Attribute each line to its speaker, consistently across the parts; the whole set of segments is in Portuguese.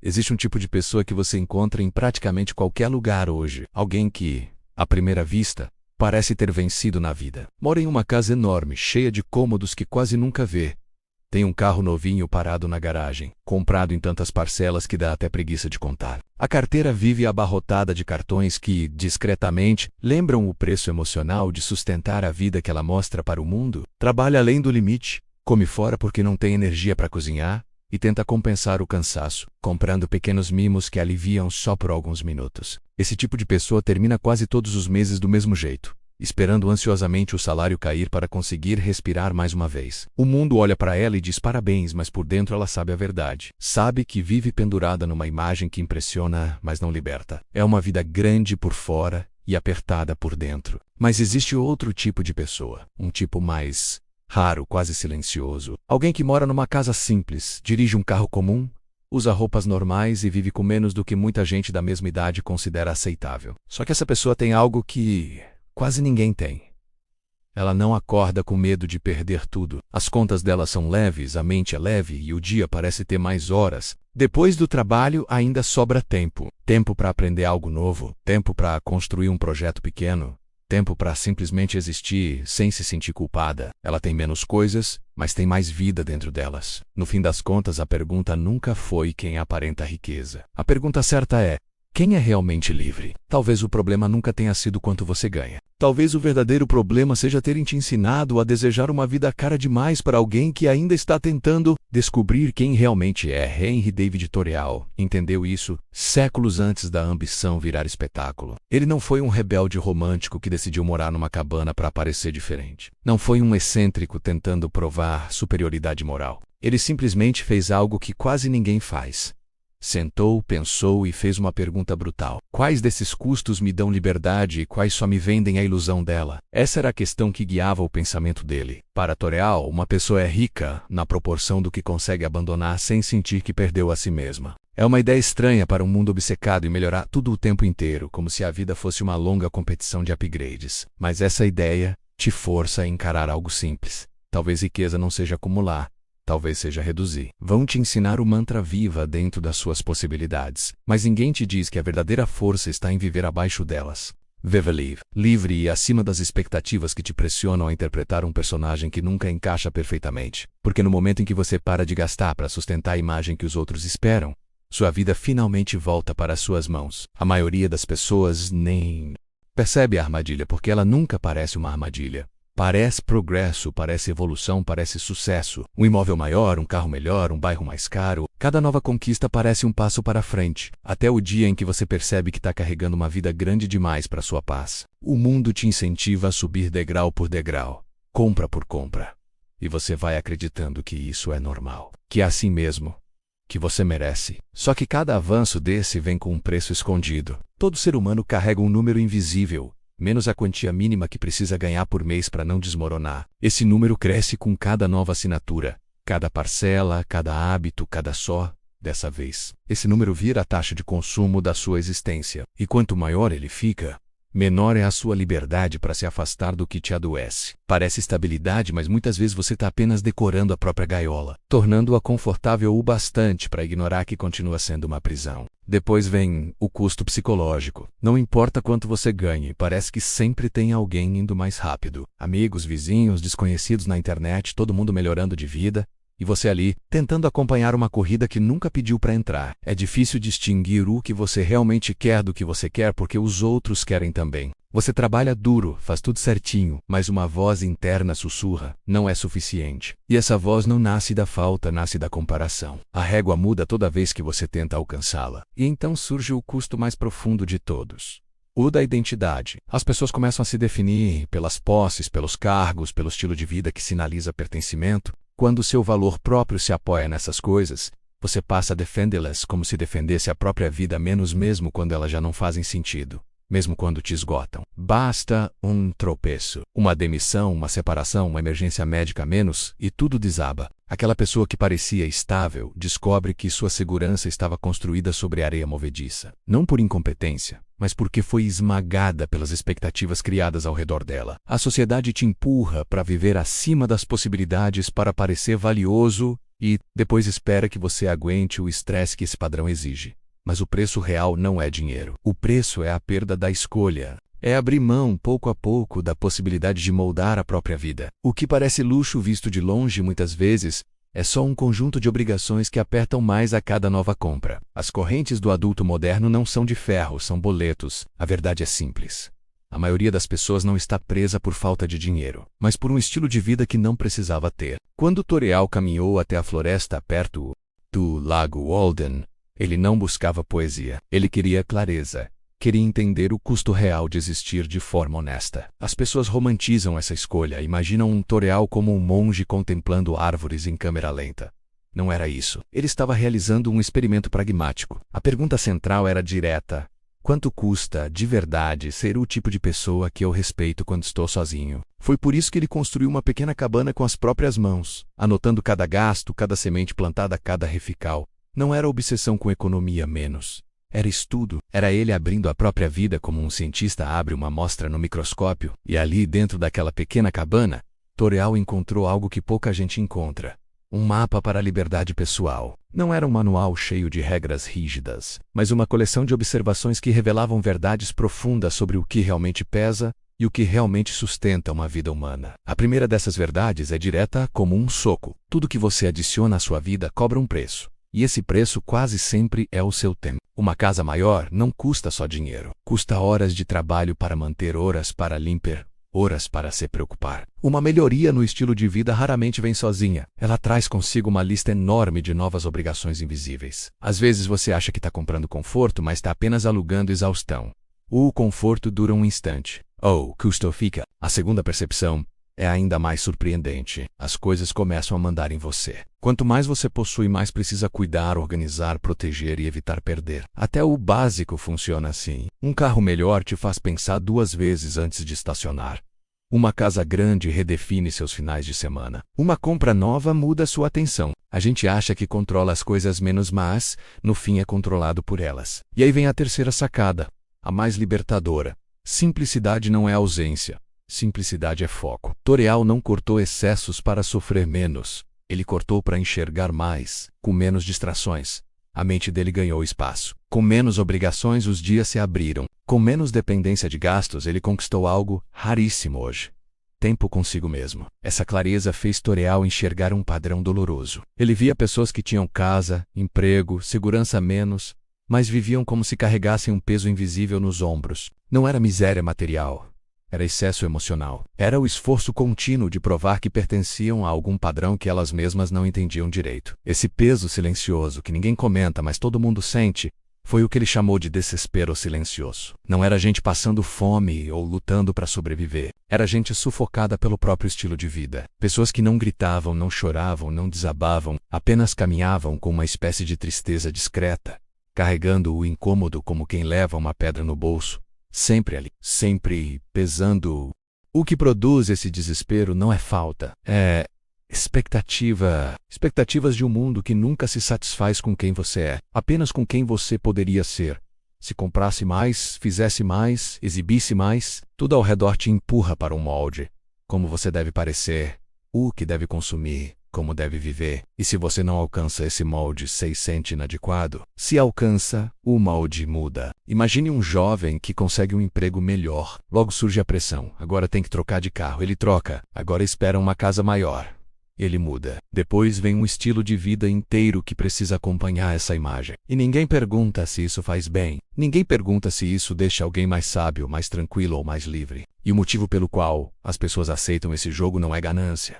Speaker 1: Existe um tipo de pessoa que você encontra em praticamente qualquer lugar hoje. Alguém que, à primeira vista, parece ter vencido na vida. Mora em uma casa enorme, cheia de cômodos que quase nunca vê. Tem um carro novinho parado na garagem, comprado em tantas parcelas que dá até preguiça de contar. A carteira vive abarrotada de cartões que, discretamente, lembram o preço emocional de sustentar a vida que ela mostra para o mundo. Trabalha além do limite, come fora porque não tem energia para cozinhar e tenta compensar o cansaço, comprando pequenos mimos que aliviam só por alguns minutos. Esse tipo de pessoa termina quase todos os meses do mesmo jeito, esperando ansiosamente o salário cair para conseguir respirar mais uma vez. O mundo olha para ela e diz parabéns, mas por dentro ela sabe a verdade. Sabe que vive pendurada numa imagem que impressiona, mas não liberta. É uma vida grande por fora e apertada por dentro. Mas existe outro tipo de pessoa, um tipo mais raro, quase silencioso. Alguém que mora numa casa simples, dirige um carro comum, usa roupas normais e vive com menos do que muita gente da mesma idade considera aceitável. Só que essa pessoa tem algo que quase ninguém tem. Ela não acorda com medo de perder tudo. As contas dela são leves, a mente é leve e o dia parece ter mais horas. Depois do trabalho ainda sobra tempo. Tempo para aprender algo novo, tempo para construir um projeto pequeno, tempo para simplesmente existir sem se sentir culpada. Ela tem menos coisas, mas tem mais vida dentro delas. No fim das contas, a pergunta nunca foi quem aparenta riqueza. A pergunta certa é: quem é realmente livre? Talvez o problema nunca tenha sido quanto você ganha. Talvez o verdadeiro problema seja terem te ensinado a desejar uma vida cara demais para alguém que ainda está tentando descobrir quem realmente é. Henry David Thoreau entendeu isso séculos antes da ambição virar espetáculo. Ele não foi um rebelde romântico que decidiu morar numa cabana para parecer diferente. Não foi um excêntrico tentando provar superioridade moral. Ele simplesmente fez algo que quase ninguém faz. Sentou, pensou e fez uma pergunta brutal. Quais desses custos me dão liberdade e quais só me vendem a ilusão dela? Essa era a questão que guiava o pensamento dele. Para Thoreau, uma pessoa é rica na proporção do que consegue abandonar sem sentir que perdeu a si mesma. É uma ideia estranha para um mundo obcecado em melhorar tudo o tempo inteiro, como se a vida fosse uma longa competição de upgrades. Mas essa ideia te força a encarar algo simples. Talvez riqueza não seja acumular. Talvez seja reduzir. Vão te ensinar o mantra viva dentro das suas possibilidades. Mas ninguém te diz que a verdadeira força está em viver abaixo delas. Viva livre e acima das expectativas que te pressionam a interpretar um personagem que nunca encaixa perfeitamente. Porque no momento em que você para de gastar para sustentar a imagem que os outros esperam, sua vida finalmente volta para as suas mãos. A maioria das pessoas nem percebe a armadilha porque ela nunca parece uma armadilha. Parece progresso, parece evolução, parece sucesso. Um imóvel maior, um carro melhor, um bairro mais caro. Cada nova conquista parece um passo para frente, até o dia em que você percebe que está carregando uma vida grande demais para sua paz. O mundo te incentiva a subir degrau por degrau, compra por compra. E você vai acreditando que isso é normal, que é assim mesmo, que você merece. Só que cada avanço desse vem com um preço escondido. Todo ser humano carrega um número invisível, menos a quantia mínima que precisa ganhar por mês para não desmoronar. Esse número cresce com cada nova assinatura, cada parcela, cada hábito, cada só. Dessa vez, esse número vira a taxa de consumo da sua existência. E quanto maior ele fica, menor é a sua liberdade para se afastar do que te adoece. Parece estabilidade, mas muitas vezes você está apenas decorando a própria gaiola, tornando-a confortável o bastante para ignorar que continua sendo uma prisão. Depois vem o custo psicológico. Não importa quanto você ganhe, parece que sempre tem alguém indo mais rápido. Amigos, vizinhos, desconhecidos na internet, todo mundo melhorando de vida. E você ali, tentando acompanhar uma corrida que nunca pediu para entrar. É difícil distinguir o que você realmente quer do que você quer porque os outros querem também. Você trabalha duro, faz tudo certinho, mas uma voz interna sussurra: não é suficiente. E essa voz não nasce da falta, nasce da comparação. A régua muda toda vez que você tenta alcançá-la. E então surge o custo mais profundo de todos. O da identidade. As pessoas começam a se definir pelas posses, pelos cargos, pelo estilo de vida que sinaliza pertencimento. Quando seu valor próprio se apoia nessas coisas, você passa a defendê-las como se defendesse a própria vida, menos mesmo quando elas já não fazem sentido, mesmo quando te esgotam. Basta um tropeço, uma demissão, uma separação, uma emergência médica a menos, e tudo desaba. Aquela pessoa que parecia estável descobre que sua segurança estava construída sobre areia movediça. Não por incompetência, mas porque foi esmagada pelas expectativas criadas ao redor dela. A sociedade te empurra para viver acima das possibilidades para parecer valioso e depois espera que você aguente o estresse que esse padrão exige. Mas o preço real não é dinheiro. O preço é a perda da escolha. É abrir mão, pouco a pouco, da possibilidade de moldar a própria vida. O que parece luxo visto de longe, muitas vezes, é só um conjunto de obrigações que apertam mais a cada nova compra. As correntes do adulto moderno não são de ferro, são boletos. A verdade é simples. A maioria das pessoas não está presa por falta de dinheiro, mas por um estilo de vida que não precisava ter. Quando Toreal caminhou até a floresta perto do Lago Walden, ele não buscava poesia. Ele queria clareza. Queria entender o custo real de existir de forma honesta. As pessoas romantizam essa escolha, imaginam um Toreal como um monge contemplando árvores em câmera lenta. Não era isso. Ele estava realizando um experimento pragmático. A pergunta central era direta. Quanto custa, de verdade, ser o tipo de pessoa que eu respeito quando estou sozinho? Foi por isso que ele construiu uma pequena cabana com as próprias mãos, anotando cada gasto, cada semente plantada, cada refical. Não era obsessão com economia menos. Era estudo. Era ele abrindo a própria vida como um cientista abre uma amostra no microscópio. E ali, dentro daquela pequena cabana, Toreal encontrou algo que pouca gente encontra. Um mapa para a liberdade pessoal. Não era um manual cheio de regras rígidas, mas uma coleção de observações que revelavam verdades profundas sobre o que realmente pesa e o que realmente sustenta uma vida humana. A primeira dessas verdades é direta como um soco. Tudo que você adiciona à sua vida cobra um preço. E esse preço quase sempre é o seu tempo. Uma casa maior não custa só dinheiro. Custa horas de trabalho para manter, horas para limpar, horas para se preocupar. Uma melhoria no estilo de vida raramente vem sozinha. Ela traz consigo uma lista enorme de novas obrigações invisíveis. Às vezes você acha que está comprando conforto, mas está apenas alugando exaustão. O conforto dura um instante. O custo fica. A segunda percepção é ainda mais surpreendente. As coisas começam a mandar em você. Quanto mais você possui, mais precisa cuidar, organizar, proteger e evitar perder. Até o básico funciona assim. Um carro melhor te faz pensar 2 vezes antes de estacionar. Uma casa grande redefine seus finais de semana. Uma compra nova muda sua atenção. A gente acha que controla as coisas menos, mas, no fim, é controlado por elas. E aí vem a terceira sacada, a mais libertadora. Simplicidade não é ausência. Simplicidade é foco. Toreal não cortou excessos para sofrer menos. Ele cortou para enxergar mais, com menos distrações. A mente dele ganhou espaço. Com menos obrigações, os dias se abriram. Com menos dependência de gastos, ele conquistou algo raríssimo hoje: tempo consigo mesmo. Essa clareza fez Toreal enxergar um padrão doloroso. Ele via pessoas que tinham casa, emprego, segurança menos, mas viviam como se carregassem um peso invisível nos ombros. Não era miséria material. Era excesso emocional. Era o esforço contínuo de provar que pertenciam a algum padrão que elas mesmas não entendiam direito. Esse peso silencioso, que ninguém comenta, mas todo mundo sente, foi o que ele chamou de desespero silencioso. Não era gente passando fome ou lutando para sobreviver. Era gente sufocada pelo próprio estilo de vida. Pessoas que não gritavam, não choravam, não desabavam, apenas caminhavam com uma espécie de tristeza discreta, carregando o incômodo como quem leva uma pedra no bolso. Sempre ali, sempre pesando. O que produz esse desespero não é falta, é expectativa. Expectativas de um mundo que nunca se satisfaz com quem você é, apenas com quem você poderia ser. Se comprasse mais, fizesse mais, exibisse mais, tudo ao redor te empurra para um molde. Como você deve parecer, o que deve consumir, como deve viver. E se você não alcança esse molde, se sente inadequado. Se alcança, o molde muda. Imagine um jovem que consegue um emprego melhor. Logo surge a pressão. Agora tem que trocar de carro. Ele troca. Agora espera uma casa maior. Ele muda. Depois vem um estilo de vida inteiro que precisa acompanhar essa imagem. E ninguém pergunta se isso faz bem. Ninguém pergunta se isso deixa alguém mais sábio, mais tranquilo ou mais livre. E o motivo pelo qual as pessoas aceitam esse jogo não é ganância.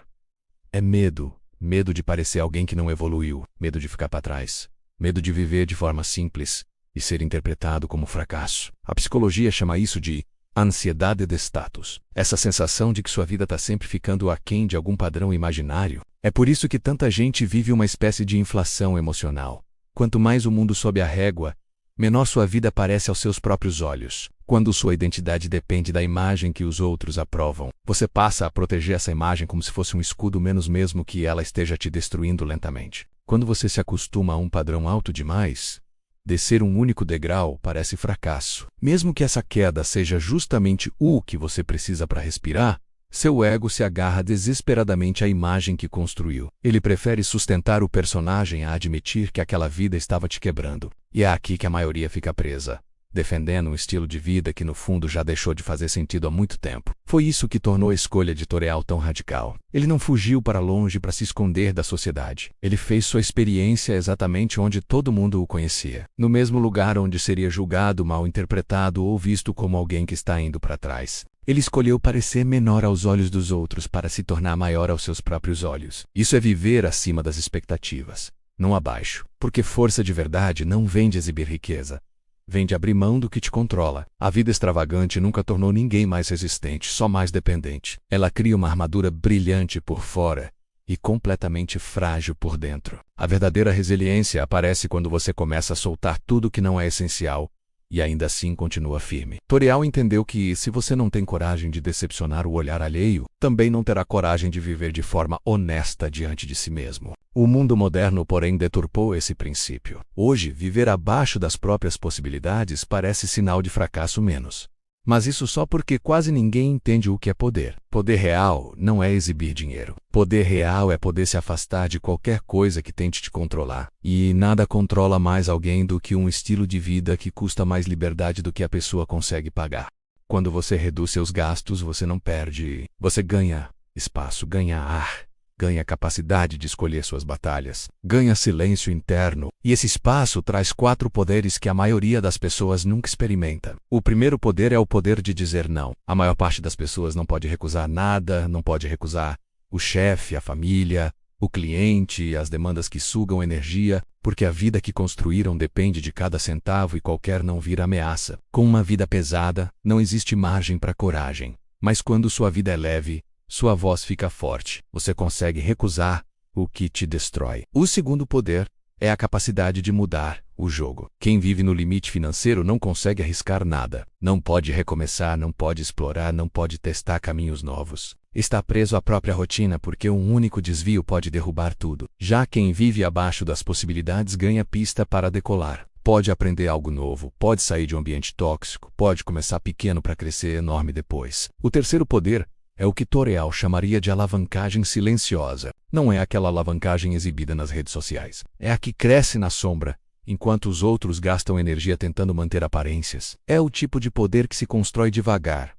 Speaker 1: É medo. Medo de parecer alguém que não evoluiu. Medo de ficar para trás. Medo de viver de forma simples e ser interpretado como fracasso. A psicologia chama isso de ansiedade de status. Essa sensação de que sua vida está sempre ficando aquém de algum padrão imaginário. É por isso que tanta gente vive uma espécie de inflação emocional. Quanto mais o mundo sobe a régua, menor sua vida parece aos seus próprios olhos. Quando sua identidade depende da imagem que os outros aprovam, você passa a proteger essa imagem como se fosse um escudo menos mesmo que ela esteja te destruindo lentamente. Quando você se acostuma a um padrão alto demais, descer um único degrau parece fracasso. Mesmo que essa queda seja justamente o que você precisa para respirar, seu ego se agarra desesperadamente à imagem que construiu. Ele prefere sustentar o personagem a admitir que aquela vida estava te quebrando. E é aqui que a maioria fica presa, defendendo um estilo de vida que no fundo já deixou de fazer sentido há muito tempo. Foi isso que tornou a escolha editorial tão radical. Ele não fugiu para longe para se esconder da sociedade. Ele fez sua experiência exatamente onde todo mundo o conhecia. No mesmo lugar onde seria julgado, mal interpretado ou visto como alguém que está indo para trás. Ele escolheu parecer menor aos olhos dos outros para se tornar maior aos seus próprios olhos. Isso é viver acima das expectativas, não abaixo. Porque força de verdade não vem de exibir riqueza. Vem de abrir mão do que te controla. A vida extravagante nunca tornou ninguém mais resistente, só mais dependente. Ela cria uma armadura brilhante por fora e completamente frágil por dentro. A verdadeira resiliência aparece quando você começa a soltar tudo que não é essencial e ainda assim continua firme. Toriel entendeu que, se você não tem coragem de decepcionar o olhar alheio, também não terá coragem de viver de forma honesta diante de si mesmo. O mundo moderno, porém, deturpou esse princípio. Hoje, viver abaixo das próprias possibilidades parece sinal de fracasso menos. Mas isso só porque quase ninguém entende o que é poder. Poder real não é exibir dinheiro. Poder real é poder se afastar de qualquer coisa que tente te controlar. E nada controla mais alguém do que um estilo de vida que custa mais liberdade do que a pessoa consegue pagar. Quando você reduz seus gastos, você não perde. Você ganha espaço, ganha ar. Ganha capacidade de escolher suas batalhas, ganha silêncio interno, e esse espaço traz 4 poderes que a maioria das pessoas nunca experimenta. O primeiro poder é o poder de dizer não. A maior parte das pessoas não pode recusar nada, não pode recusar o chefe, a família, o cliente, as demandas que sugam energia, porque a vida que construíram depende de cada centavo e qualquer não vira ameaça. Com uma vida pesada, não existe margem para coragem. Mas quando sua vida é leve, sua voz fica forte. Você consegue recusar o que te destrói. O segundo poder é a capacidade de mudar o jogo. Quem vive no limite financeiro não consegue arriscar nada. Não pode recomeçar, não pode explorar, não pode testar caminhos novos. Está preso à própria rotina porque um único desvio pode derrubar tudo. Já quem vive abaixo das possibilidades ganha pista para decolar. Pode aprender algo novo, pode sair de um ambiente tóxico, pode começar pequeno para crescer enorme depois. O terceiro poder é o que Toriel chamaria de alavancagem silenciosa. Não é aquela alavancagem exibida nas redes sociais. É a que cresce na sombra, enquanto os outros gastam energia tentando manter aparências. É o tipo de poder que se constrói devagar.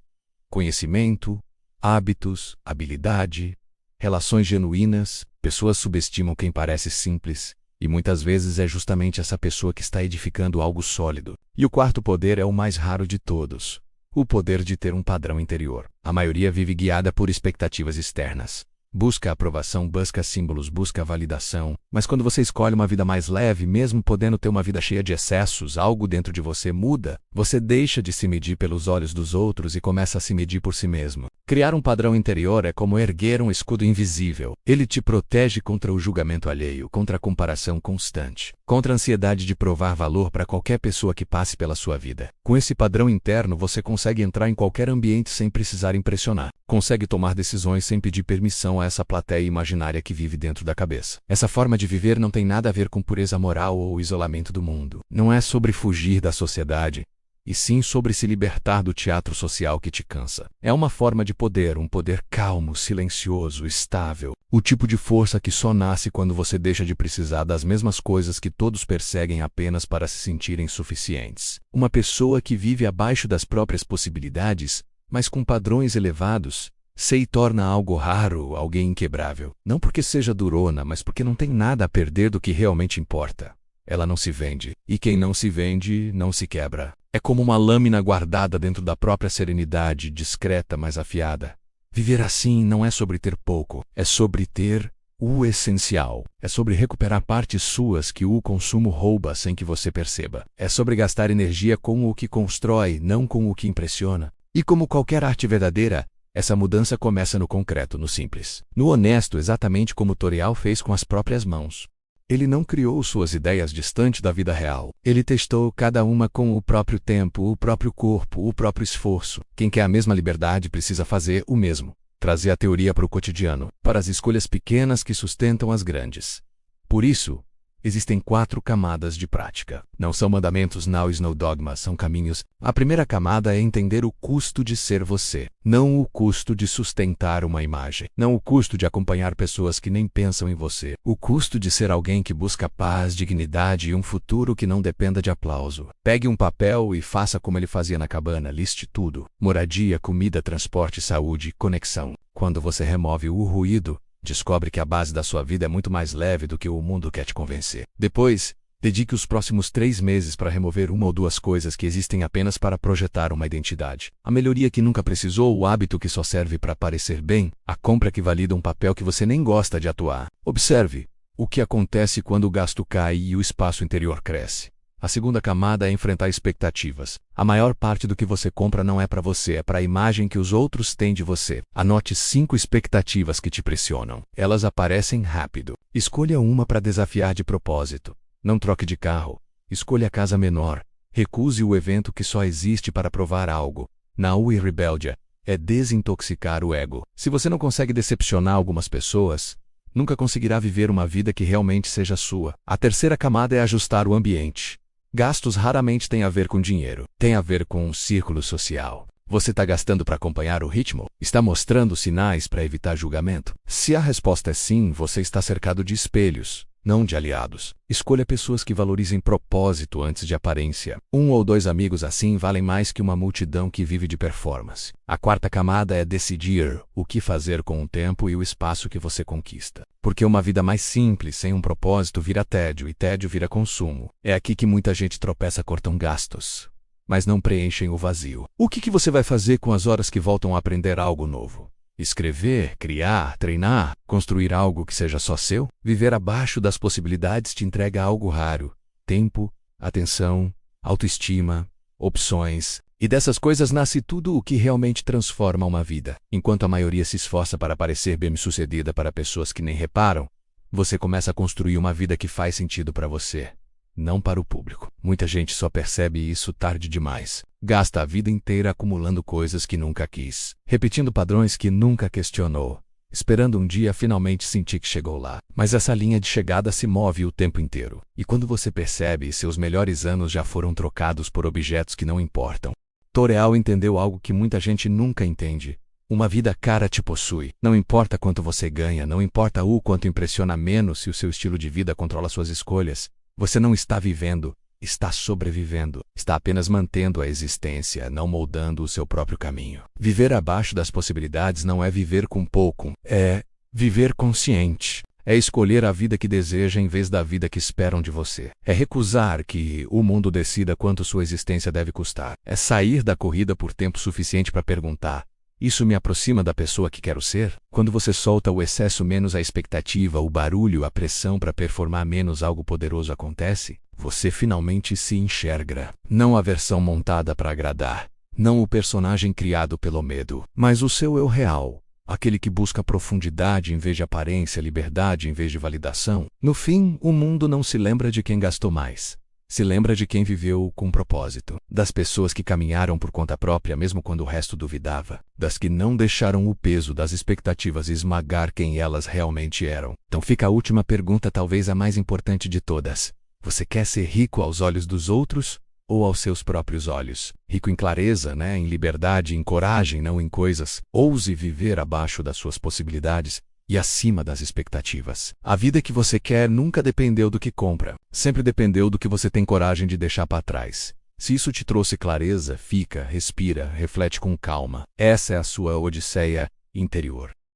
Speaker 1: Conhecimento, hábitos, habilidade, relações genuínas. Pessoas subestimam quem parece simples, e muitas vezes é justamente essa pessoa que está edificando algo sólido. E o quarto poder é o mais raro de todos. O poder de ter um padrão interior. A maioria vive guiada por expectativas externas. Busca aprovação, busca símbolos, busca validação. Mas quando você escolhe uma vida mais leve, mesmo podendo ter uma vida cheia de excessos, algo dentro de você muda. Você deixa de se medir pelos olhos dos outros e começa a se medir por si mesmo. Criar um padrão interior é como erguer um escudo invisível. Ele te protege contra o julgamento alheio, contra a comparação constante, contra a ansiedade de provar valor para qualquer pessoa que passe pela sua vida. Com esse padrão interno, você consegue entrar em qualquer ambiente sem precisar impressionar. Consegue tomar decisões sem pedir permissão a essa plateia imaginária que vive dentro da cabeça. Essa forma de viver não tem nada a ver com pureza moral ou isolamento do mundo. Não é sobre fugir da sociedade, e sim sobre se libertar do teatro social que te cansa. É uma forma de poder, um poder calmo, silencioso, estável. O tipo de força que só nasce quando você deixa de precisar das mesmas coisas que todos perseguem apenas para se sentirem suficientes. Uma pessoa que vive abaixo das próprias possibilidades, mas com padrões elevados, se torna algo raro, alguém inquebrável. Não porque seja durona, mas porque não tem nada a perder do que realmente importa. Ela não se vende, e quem não se vende, não se quebra. É como uma lâmina guardada dentro da própria serenidade, discreta, mas afiada. Viver assim não é sobre ter pouco, é sobre ter o essencial. É sobre recuperar partes suas que o consumo rouba sem que você perceba. É sobre gastar energia com o que constrói, não com o que impressiona. E como qualquer arte verdadeira, essa mudança começa no concreto, no simples. No honesto, exatamente como Toriel fez com as próprias mãos. Ele não criou suas ideias distante da vida real. Ele testou cada uma com o próprio tempo, o próprio corpo, o próprio esforço. Quem quer a mesma liberdade precisa fazer o mesmo. Trazer a teoria para o cotidiano, para as escolhas pequenas que sustentam as grandes. Por isso, existem 4 camadas de prática. Não são mandamentos, naus, no dogmas, são caminhos. A primeira camada é entender o custo de ser você, não o custo de sustentar uma imagem, não o custo de acompanhar pessoas que nem pensam em você, o custo de ser alguém que busca paz, dignidade e um futuro que não dependa de aplauso. Pegue um papel e faça como ele fazia na cabana, liste tudo: moradia, comida, transporte, saúde, conexão. Quando você remove o ruído, descobre que a base da sua vida é muito mais leve do que o mundo quer te convencer. Depois, dedique os próximos 3 meses para remover uma ou 2 coisas que existem apenas para projetar uma identidade. A melhoria que nunca precisou, o hábito que só serve para parecer bem, a compra que valida um papel que você nem gosta de atuar. Observe o que acontece quando o gasto cai e o espaço interior cresce. A segunda camada é enfrentar expectativas. A maior parte do que você compra não é para você, é para a imagem que os outros têm de você. Anote 5 expectativas que te pressionam. Elas aparecem rápido. Escolha uma para desafiar de propósito. Não troque de carro. Escolha a casa menor. Recuse o evento que só existe para provar algo. Não e rebeldia é desintoxicar o ego. Se você não consegue decepcionar algumas pessoas, nunca conseguirá viver uma vida que realmente seja sua. A terceira camada é ajustar o ambiente. Gastos raramente têm a ver com dinheiro. Tem a ver com um círculo social. Você está gastando para acompanhar o ritmo? Está mostrando sinais para evitar julgamento? Se a resposta é sim, você está cercado de espelhos, não de aliados. Escolha pessoas que valorizem propósito antes de aparência. 1 ou 2 amigos assim valem mais que uma multidão que vive de performance. A quarta camada é decidir o que fazer com o tempo e o espaço que você conquista. Porque uma vida mais simples, sem um propósito, vira tédio, e tédio vira consumo. É aqui que muita gente tropeça, cortam gastos, mas não preenchem o vazio. O que você vai fazer com as horas que voltam a aprender algo novo? Escrever, criar, treinar, construir algo que seja só seu? Viver abaixo das possibilidades te entrega algo raro: tempo, atenção, autoestima, opções. E dessas coisas nasce tudo o que realmente transforma uma vida. Enquanto a maioria se esforça para parecer bem-sucedida para pessoas que nem reparam, você começa a construir uma vida que faz sentido para você, não para o público. Muita gente só percebe isso tarde demais. Gasta a vida inteira acumulando coisas que nunca quis, repetindo padrões que nunca questionou, esperando um dia finalmente sentir que chegou lá. Mas essa linha de chegada se move o tempo inteiro. E quando você percebe, seus melhores anos já foram trocados por objetos que não importam. Toreal entendeu algo que muita gente nunca entende. Uma vida cara te possui. Não importa quanto você ganha, não importa o quanto impressiona menos se o seu estilo de vida controla suas escolhas. Você não está vivendo, está sobrevivendo. Está apenas mantendo a existência, não moldando o seu próprio caminho. Viver abaixo das possibilidades não é viver com pouco, é viver consciente. É escolher a vida que deseja em vez da vida que esperam de você. É recusar que o mundo decida quanto sua existência deve custar. É sair da corrida por tempo suficiente para perguntar: isso me aproxima da pessoa que quero ser? Quando você solta o excesso menos a expectativa, o barulho, a pressão para performar menos, algo poderoso acontece. Você finalmente se enxerga. Não a versão montada para agradar. Não o personagem criado pelo medo. Mas o seu eu real. Aquele que busca profundidade em vez de aparência, liberdade em vez de validação. No fim, o mundo não se lembra de quem gastou mais. Se lembra de quem viveu com propósito. Das pessoas que caminharam por conta própria mesmo quando o resto duvidava. Das que não deixaram o peso das expectativas esmagar quem elas realmente eram. Então fica a última pergunta, talvez a mais importante de todas. Você quer ser rico aos olhos dos outros? Ou aos seus próprios olhos? Rico em clareza, em liberdade, em coragem, não em coisas. Ouse viver abaixo das suas possibilidades e acima das expectativas. A vida que você quer nunca dependeu do que compra. Sempre dependeu do que você tem coragem de deixar para trás. Se isso te trouxe clareza, fica, respira, reflete com calma. Essa é a sua odisseia interior.